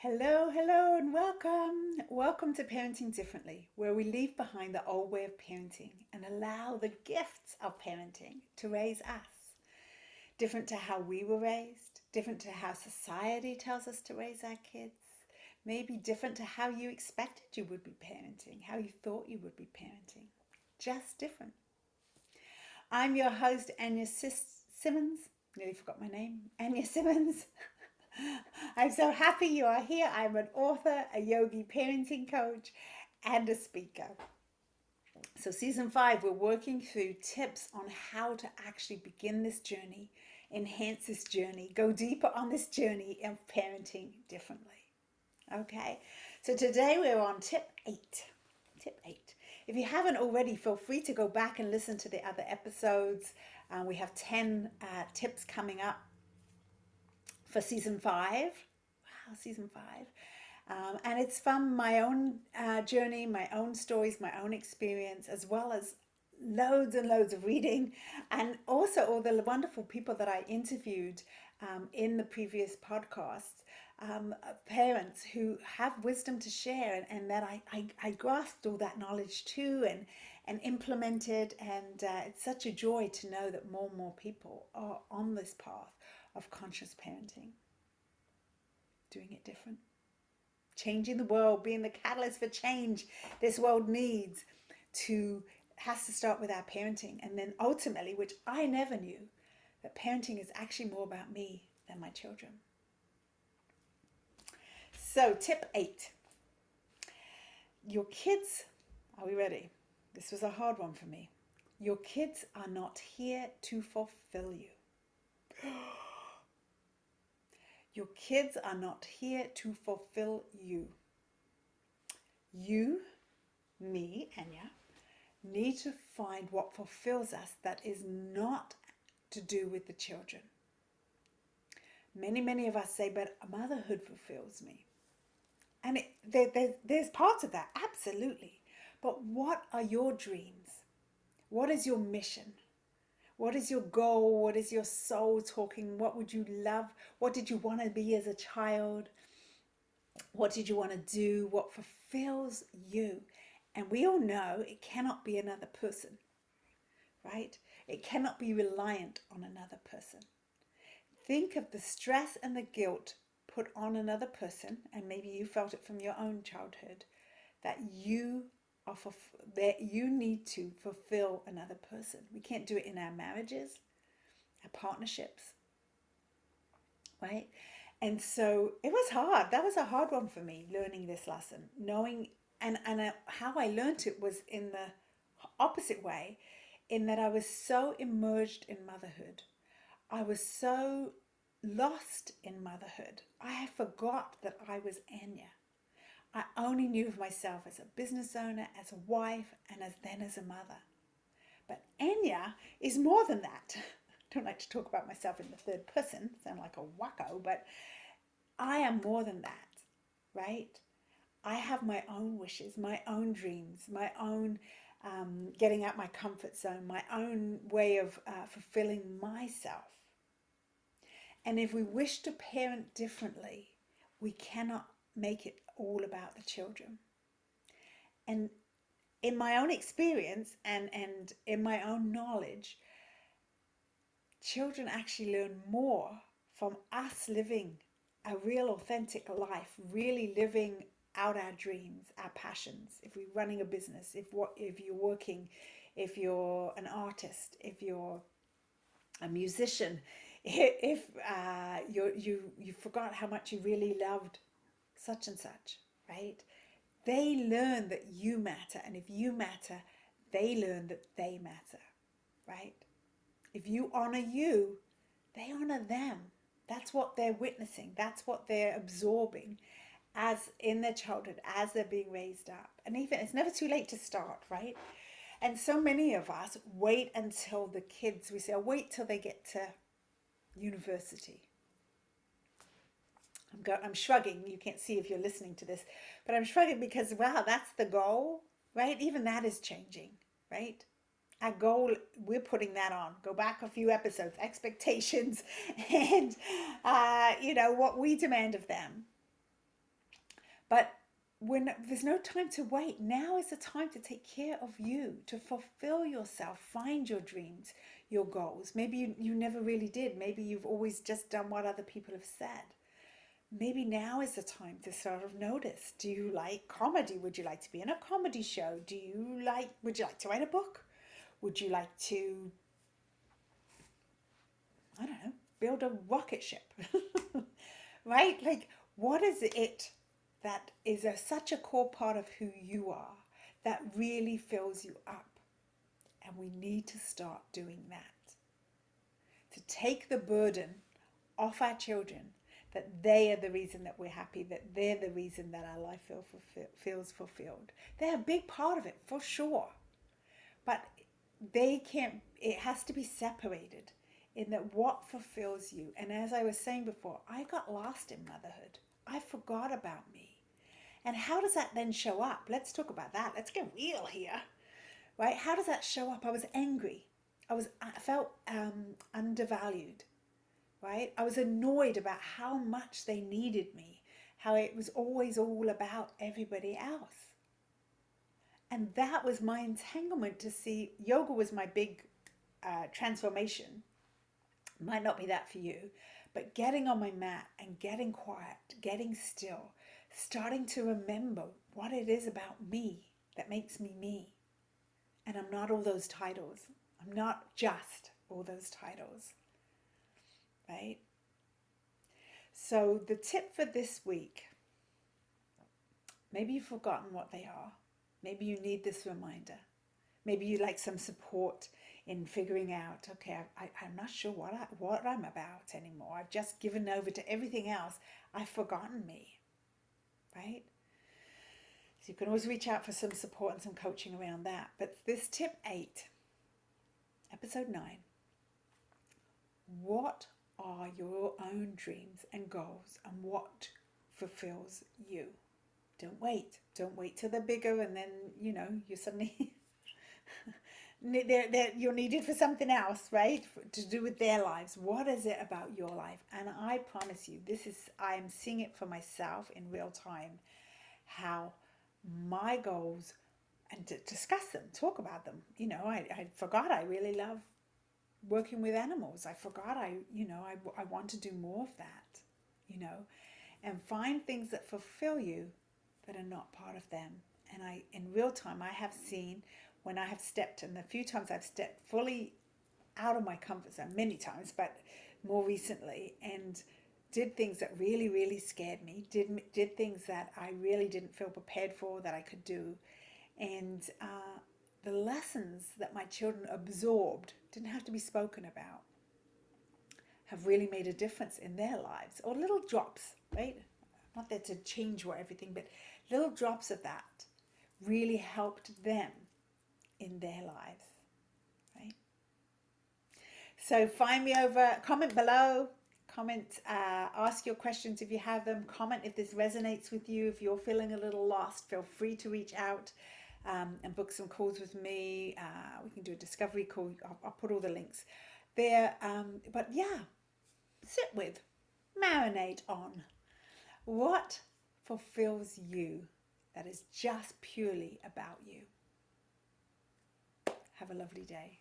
Hello, hello, and welcome. Welcome to Parenting Differently, where we leave behind the old way of parenting and allow the gifts of parenting to raise us. Different to how we were raised, different to how society tells us to raise our kids, maybe different to how you expected you would be parenting, how you thought you would be parenting. Just different. I'm your host, Anja Simmons. Nearly forgot my name, Anja Simmons. I'm so happy you are here. I'm an author, a yogi parenting coach, and a speaker. So, season 5, we're working through tips on how to actually begin this journey, enhance this journey, go deeper on this journey of parenting differently. Okay, so today we're on tip 8. Tip 8. If you haven't already, feel free to go back and listen to the other episodes. We have 10 tips coming up for season 5. Wow, season 5. And it's from my own journey, my own stories, my own experience, as well as loads and loads of reading, and also all the wonderful people that I interviewed in the previous podcasts, parents who have wisdom to share, and that I grasped all that knowledge too and implemented. And it's such a joy to know that more and more people are on this path of conscious parenting, doing it different, changing the world, being the catalyst for change this world needs has to start with our parenting. And then ultimately, which I never knew, that parenting is actually more about me than my children. So tip 8. Your kids, are we ready? This was a hard one for me. Your kids are not here to fulfill you. Your kids are not here to fulfill you. You, me, Anja, need to find what fulfills us that is not to do with the children. Many of us say, but motherhood fulfills me. And there's parts of that, absolutely. But what are your dreams? What is your mission? What is your goal? What is your soul talking? What would you love? What did you want to be as a child? What did you want to do? What fulfills you? And we all know it cannot be another person, right? It cannot be reliant on another person. Think of the stress and the guilt put on another person, and maybe you felt it from your own childhood, that you need to fulfill another person. We can't do it in our marriages, our partnerships, right? And so it was hard. That was a hard one for me, learning this lesson, knowing, and how I learned it was in the opposite way, in that I was so immersed in motherhood. I was so lost in motherhood. I forgot that I was Anja. I only knew of myself as a business owner, as a wife, and as a mother. But Anja is more than that. I don't like to talk about myself in the third person, sound like a wacko, but I am more than that, right? I have my own wishes, my own dreams, my own getting out my comfort zone, my own way of fulfilling myself. And if we wish to parent differently, we cannot make it all about the children. And in my own experience and in my own knowledge, children actually learn more from us living a real authentic life, really living out our dreams, our passions. If we're running a business, if you're working, if you're an artist, if you're a musician, if you forgot how much you really loved such and such, right? They learn that you matter, and if you matter, they learn that they matter, right? If you honor you, they honor them. That's what they're witnessing. That's what they're absorbing as in their childhood, as they're being raised up. And even it's never too late to start, right? And so many of us wait until the kids, we say, oh, wait till they get to university. I'm shrugging. You can't see if you're listening to this, but I'm shrugging because, wow, that's the goal, right? Even that is changing, right? Our goal, we're putting that on. Go back a few episodes, expectations, and what we demand of them. But when there's no time to wait, now is the time to take care of you, to fulfill yourself, find your dreams, your goals. Maybe you never really did. Maybe you've always just done what other people have said. Maybe now is the time to sort of notice. Do you like comedy? Would you like to be in a comedy show? Would you like to write a book? Would you like to, I don't know, build a rocket ship? Right? Like, what is it that is such a core part of who you are that really fills you up? And we need to start doing that. To take the burden off our children, that they are the reason that we're happy, that they're the reason that our life feels fulfilled. They're a big part of it, for sure. But it has to be separated in that what fulfills you. And as I was saying before, I got lost in motherhood. I forgot about me. And how does that then show up? Let's talk about that. Let's get real here, right? How does that show up? I was angry. I felt undervalued, right? I was annoyed about how much they needed me, how it was always all about everybody else. And that was my entanglement to see. Yoga was my big transformation. Might not be that for you, but getting on my mat and getting quiet, getting still, starting to remember what it is about me that makes me me. And I'm not all those titles. I'm not just all those titles, right? So the tip for this week, maybe you've forgotten what they are. Maybe you need this reminder. Maybe you like some support in figuring out, okay, I'm not sure what I'm about anymore. I've just given over to everything else. I've forgotten me, right? So you can always reach out for some support and some coaching around that. But this tip 8, episode 9, what are your own dreams and goals and what fulfills you? Don't wait. Don't wait till they're bigger and then, you're suddenly... you're needed for something else, right? To do with their lives. What is it about your life? And I promise you, I'm seeing it for myself in real time, how my goals, and to discuss them, talk about them. I forgot I really love working with animals. I forgot I want to do more of that, and find things that fulfill you that are not part of them. And in real time, I have seen when I have stepped, and the few times I've stepped fully out of my comfort zone, many times, but more recently, and did things that really, really scared me, did things that I really didn't feel prepared for that I could do. And the lessons that my children absorbed, didn't have to be spoken about, have really made a difference in their lives. Or little drops, right? Not there to change everything, but little drops of that really helped them in their lives, right? So find me over, comment below, ask your questions if you have them, comment if this resonates with you. If you're feeling a little lost, feel free to reach out and book some calls with me. We can do a discovery call. I'll put all the links there. But yeah, sit with, marinate on what fulfills you that is just purely about you. Have a lovely day.